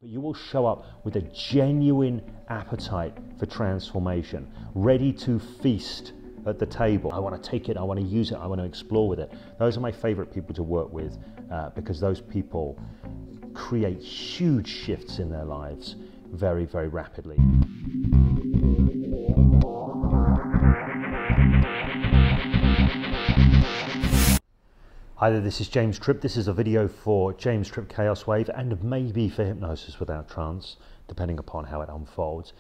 But you will show up with a genuine appetite for transformation, ready to feast at the table. I want to take it, I want to use it, I want to explore with it. Those are my favorite people to work with because those people create huge shifts in their lives very, very rapidly. Hi there, this is James Tripp. This is a video for James Tripp Chaos Wave and maybe for Hypnosis Without Trance, depending upon how it unfolds.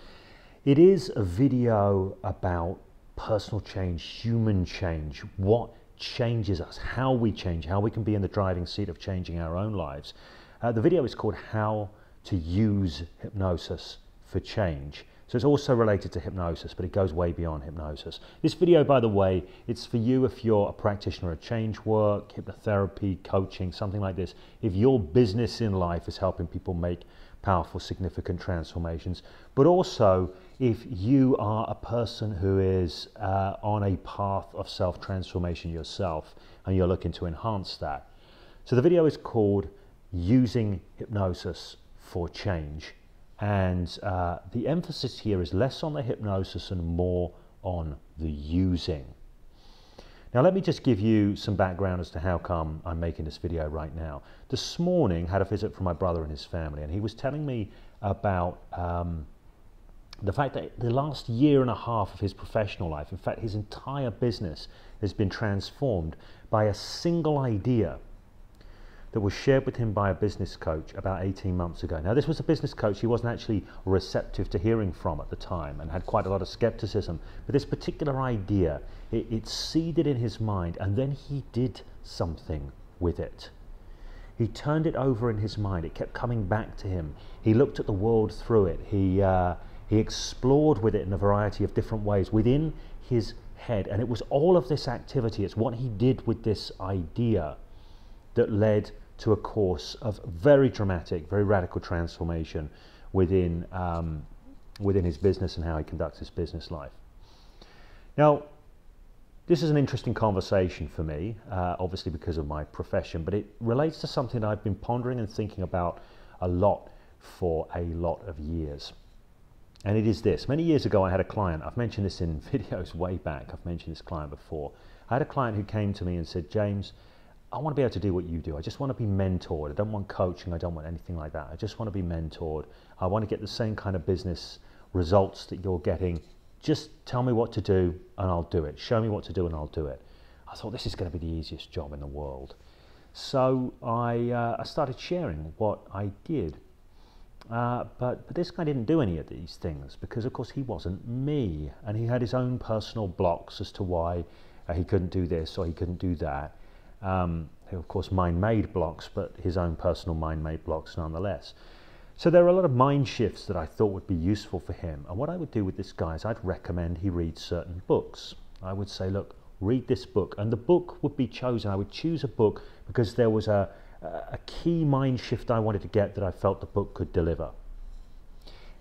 It is a video about personal change, human change, what changes us, how we change, how we can be in the driving seat of changing our own lives. The video is called How to Use Hypnosis for Change. So it's also related to hypnosis, but it goes way beyond hypnosis. This video, by the way, it's for you if you're a practitioner of change work, hypnotherapy, coaching, something like this. If your business in life is helping people make powerful, significant transformations, but also if you are a person who is on a path of self-transformation yourself and you're looking to enhance that. So the video is called Using Hypnosis for Change. And the emphasis here is less on the hypnosis and more on the using. Now let me just give you some background as to how come I'm making this video right now. This morning I had a visit from my brother and his family, and he was telling me about the fact that the last year and a half of his professional life, in fact his entire business, has been transformed by a single idea that was shared with him by a business coach about 18 months ago. Now this was a business coach he wasn't actually receptive to hearing from at the time and had quite a lot of skepticism, but this particular idea, it seeded in his mind, and then he did something with it. He turned it over in his mind, it kept coming back to him. He looked at the world through it, he explored with it in a variety of different ways within his head, and it was all of this activity, it's what he did with this idea that led to a course of very dramatic, very radical transformation within his business and how he conducts his business life. Now, this is an interesting conversation for me, obviously because of my profession, but it relates to something that I've been pondering and thinking about a lot for a lot of years. And it is this. Many years ago I had a client, I've mentioned this in videos way back, I've mentioned this client before. I had a client who came to me and said, James, I want to be able to do what you do. I just want to be mentored. I don't want coaching. I don't want anything like that. I just want to be mentored. I want to get the same kind of business results that you're getting. Just tell me what to do and I'll do it. Show me what to do and I'll do it. I thought this is going to be the easiest job in the world. So I started sharing what I did. But this guy didn't do any of these things because, of course, he wasn't me. And he had his own personal blocks as to why he couldn't do this or he couldn't do that. Of course mind-made blocks, but his own personal mind-made blocks nonetheless. So there are a lot of mind shifts that I thought would be useful for him. And what I would do with this guy is I'd recommend he read certain books. I would say, look, read this book. And the book would be chosen. I would choose a book because there was a key mind shift I wanted to get that I felt the book could deliver.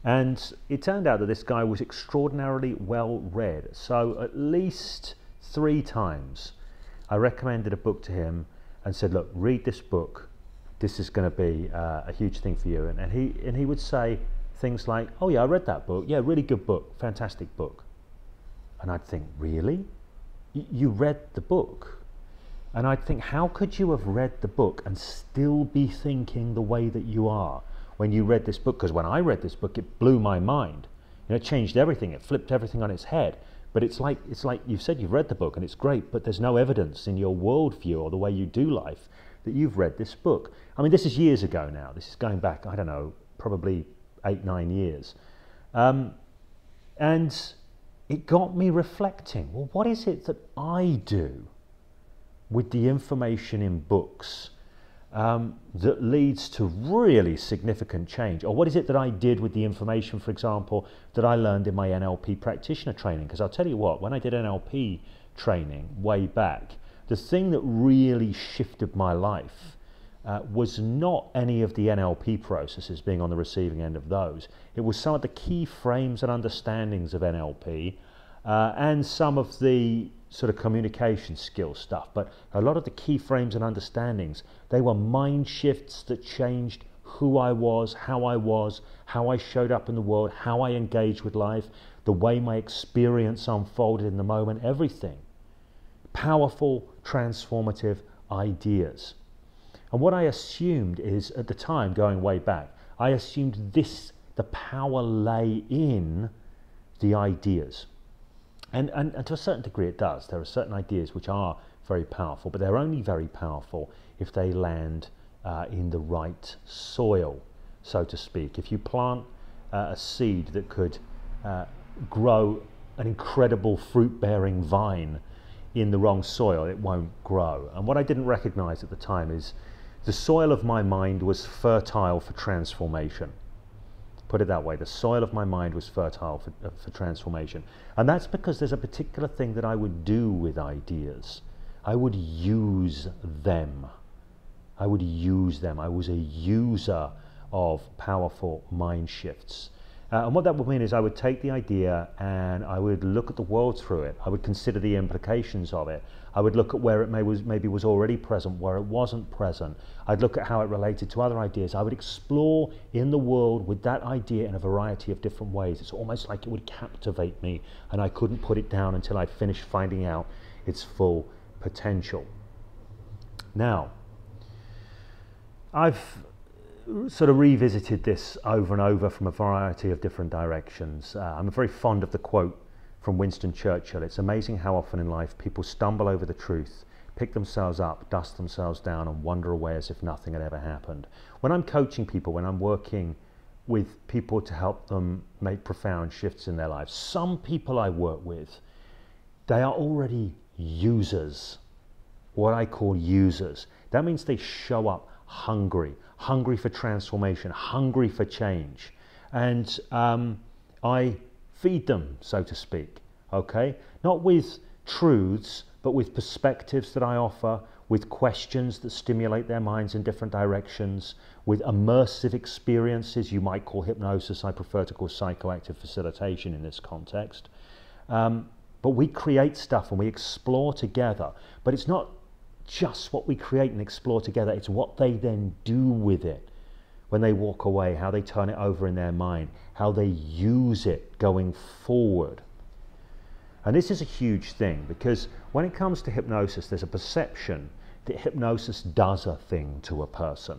And it turned out that this guy was extraordinarily well read. So at least 3 times I recommended a book to him and said, look, read this book. This is going to be a huge thing for you. And he would say things like, oh yeah, I read that book. Yeah, really good book, fantastic book. And I'd think, really? You read the book? And I'd think, how could you have read the book and still be thinking the way that you are when you read this book? Because when I read this book, it blew my mind. You know, it changed everything. It flipped everything on its head. But it's like you've said you've read the book and it's great, but there's no evidence in your worldview or the way you do life that you've read this book. I mean, this is years ago now. This is going back, I don't know, probably 8-9 years. And it got me reflecting, well, what is it that I do with the information in books that leads to really significant change? Or what is it that I did with the information, for example, that I learned in my NLP practitioner training? Because I'll tell you what, when I did NLP training way back, the thing that really shifted my life was not any of the NLP processes, being on the receiving end of those. It was some of the key frames and understandings of NLP and some of the sort of communication skill stuff. But a lot of the key frames and understandings, they were mind shifts that changed who I was, how I showed up in the world, how I engaged with life, the way my experience unfolded in the moment, everything. Powerful, transformative ideas. And what I assumed is, at the time, going way back, I assumed the power lay in the ideas. And to a certain degree it does. There are certain ideas which are very powerful, but they're only very powerful if they land in the right soil, so to speak. If you plant a seed that could grow an incredible fruit-bearing vine in the wrong soil, it won't grow. And what I didn't recognize at the time is the soil of my mind was fertile for transformation. Put it that way, the soil of my mind was fertile for transformation. And that's because there's a particular thing that I would do with ideas. I would use them. I would use them. I was a user of powerful mind shifts. And what that would mean is I would take the idea and I would look at the world through it. I would consider the implications of it. I would look at where it maybe was already present, where it wasn't present. I'd look at how it related to other ideas. I would explore in the world with that idea in a variety of different ways. It's almost like it would captivate me and I couldn't put it down until I'd finished finding out its full potential. Now, I've sort of revisited this over and over from a variety of different directions. I'm very fond of the quote from Winston Churchill. It's amazing how often in life people stumble over the truth, pick themselves up, dust themselves down and wander away as if nothing had ever happened. When I'm coaching people, when I'm working with people to help them make profound shifts in their lives, some people I work with, they are already users, what I call users. That means they show up hungry for transformation, hungry for change. And I feed them, so to speak, okay? Not with truths, but with perspectives that I offer, with questions that stimulate their minds in different directions, with immersive experiences, you might call hypnosis, I prefer to call psychoactive facilitation in this context. But we create stuff and we explore together, but it's not just what we create and explore together, it's what they then do with it when they walk away, how they turn it over in their mind, how they use it going forward. And this is a huge thing, because when it comes to hypnosis, there's a perception that hypnosis does a thing to a person,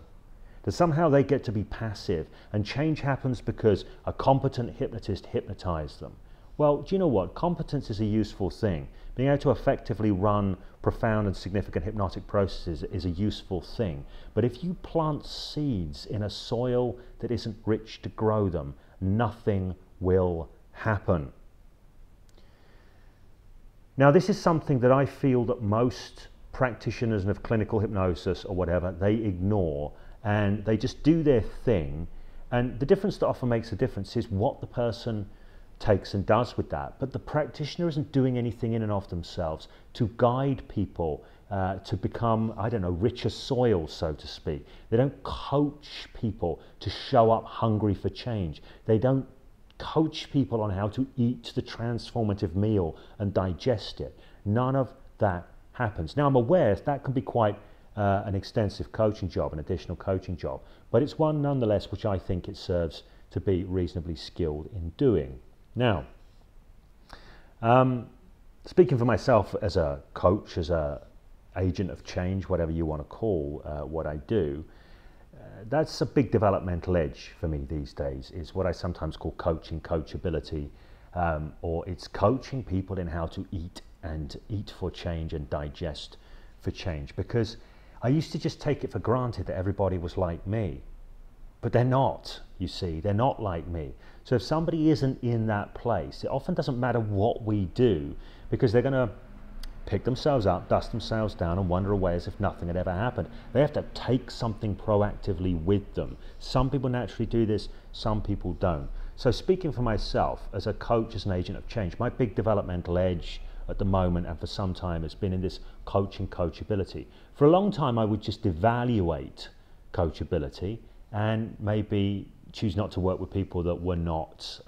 that somehow they get to be passive and change happens because a competent hypnotist hypnotized them. Well, do you know what? Competence is a useful thing. Being able to effectively run profound and significant hypnotic processes is a useful thing. But if you plant seeds in a soil that isn't rich to grow them, nothing will happen. Now, this is something that I feel that most practitioners of clinical hypnosis or whatever, they ignore and they just do their thing. And the difference that often makes a difference is what the person takes and does with that. But the practitioner isn't doing anything in and of themselves to guide people to become, I don't know, richer soil, so to speak. They don't coach people to show up hungry for change. They don't coach people on how to eat the transformative meal and digest it. None of that happens. Now, I'm aware that can be quite an extensive coaching job, an additional coaching job, but it's one nonetheless which I think it serves to be reasonably skilled in doing. Now, speaking for myself as a coach, as an agent of change, whatever you want to call what I do, that's a big developmental edge for me these days, is what I sometimes call coaching coachability, or it's coaching people in how to eat for change and digest for change. Because I used to just take it for granted that everybody was like me. But they're not, you see, they're not like me. So if somebody isn't in that place, it often doesn't matter what we do, because they're going to pick themselves up, dust themselves down and wander away as if nothing had ever happened. They have to take something proactively with them. Some people naturally do this, some people don't. So speaking for myself as a coach, as an agent of change, my big developmental edge at the moment and for some time has been in this coaching coachability. For a long time I would just evaluate coachability and maybe choose not to work with people that were not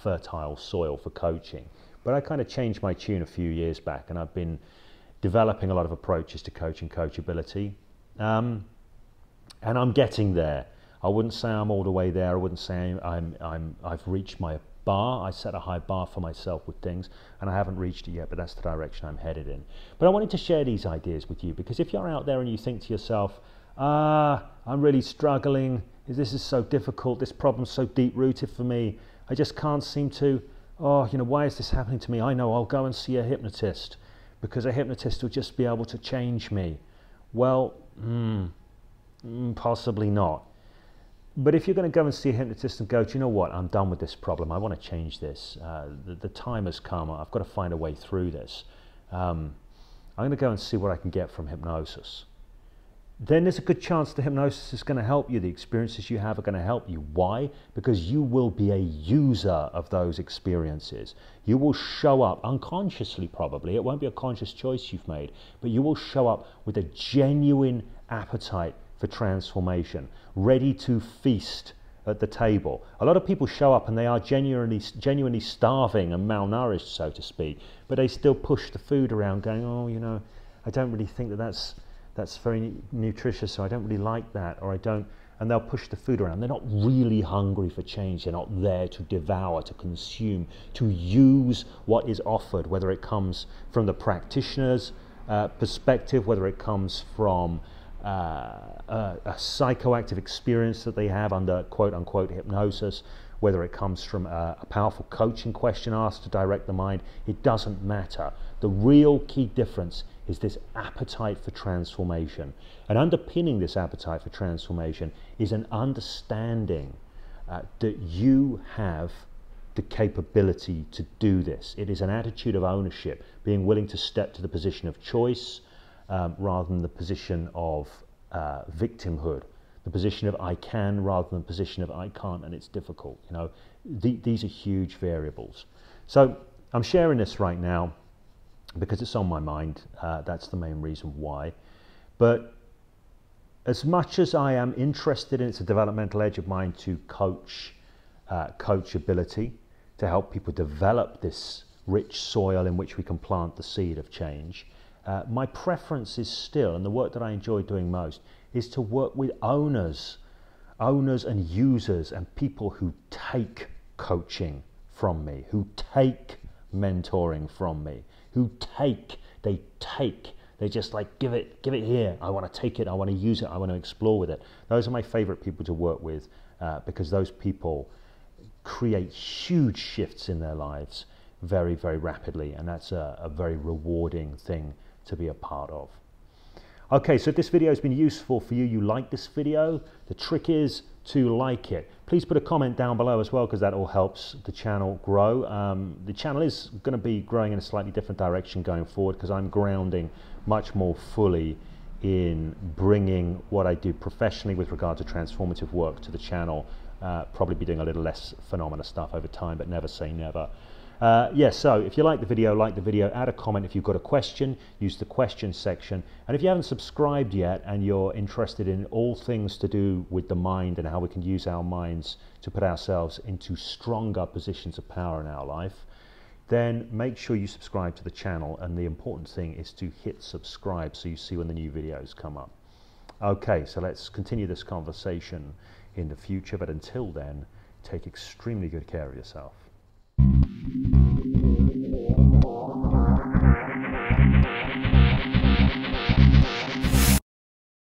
fertile soil for coaching. But I kind of changed my tune a few years back, and I've been developing a lot of approaches to coaching coachability. And I'm getting there. I wouldn't say I'm all the way there. I wouldn't say I've reached my bar. I set a high bar for myself with things, and I haven't reached it yet, but that's the direction I'm headed in. But I wanted to share these ideas with you, because if you're out there and you think to yourself, I'm really struggling, this is so difficult, this problem's so deep-rooted for me, I just can't seem to, why is this happening to me? I know, I'll go and see a hypnotist, because a hypnotist will just be able to change me. Well, possibly not. But if you're going to go and see a hypnotist and go, do you know what, I'm done with this problem, I want to change this, the time has come, I've got to find a way through this, I'm going to go and see what I can get from hypnosis, then there's a good chance the hypnosis is going to help you. The experiences you have are going to help you. Why? Because you will be a user of those experiences. You will show up unconsciously, probably. It won't be a conscious choice you've made, but you will show up with a genuine appetite for transformation, ready to feast at the table. A lot of people show up and they are genuinely starving and malnourished, so to speak, but they still push the food around going, I don't really think that's very nutritious, or I don't really like that, or I don't, and they'll push the food around. They're not really hungry for change. They're not there to devour, to consume, to use what is offered, whether it comes from the practitioner's perspective, whether it comes from a psychoactive experience that they have under quote-unquote hypnosis, whether it comes from a powerful coaching question asked to direct the mind. It doesn't matter. The real key difference is this appetite for transformation. And underpinning this appetite for transformation is an understanding that you have the capability to do this. It is an attitude of ownership, being willing to step to the position of choice rather than the position of victimhood, the position of I can rather than the position of I can't and it's difficult. These are huge variables. So I'm sharing this right now because it's on my mind. That's the main reason why. But as much as I am interested in, it's a developmental edge of mine to coach coachability, to help people develop this rich soil in which we can plant the seed of change, my preference is still, and the work that I enjoy doing most, is to work with owners and users and people who take coaching from me, who take mentoring from me, they just like, give it here, I want to take it, I want to use it, I want to explore with it. Those are my favorite people to work with because those people create huge shifts in their lives very, very rapidly, and that's a very rewarding thing to be a part of. Okay, so if this video has been useful for you, you like this video, the trick is to like it. Please put a comment down below as well, because that all helps the channel grow. The channel is going to be growing in a slightly different direction going forward, because I'm grounding much more fully in bringing what I do professionally with regard to transformative work to the channel. Probably be doing a little less phenomena stuff over time, but never say never. So if you like the video, add a comment. If you've got a question, use the question section. And if you haven't subscribed yet and you're interested in all things to do with the mind and how we can use our minds to put ourselves into stronger positions of power in our life, then make sure you subscribe to the channel. And the important thing is to hit subscribe so you see when the new videos come up. Okay, so let's continue this conversation in the future. But until then, take extremely good care of yourself.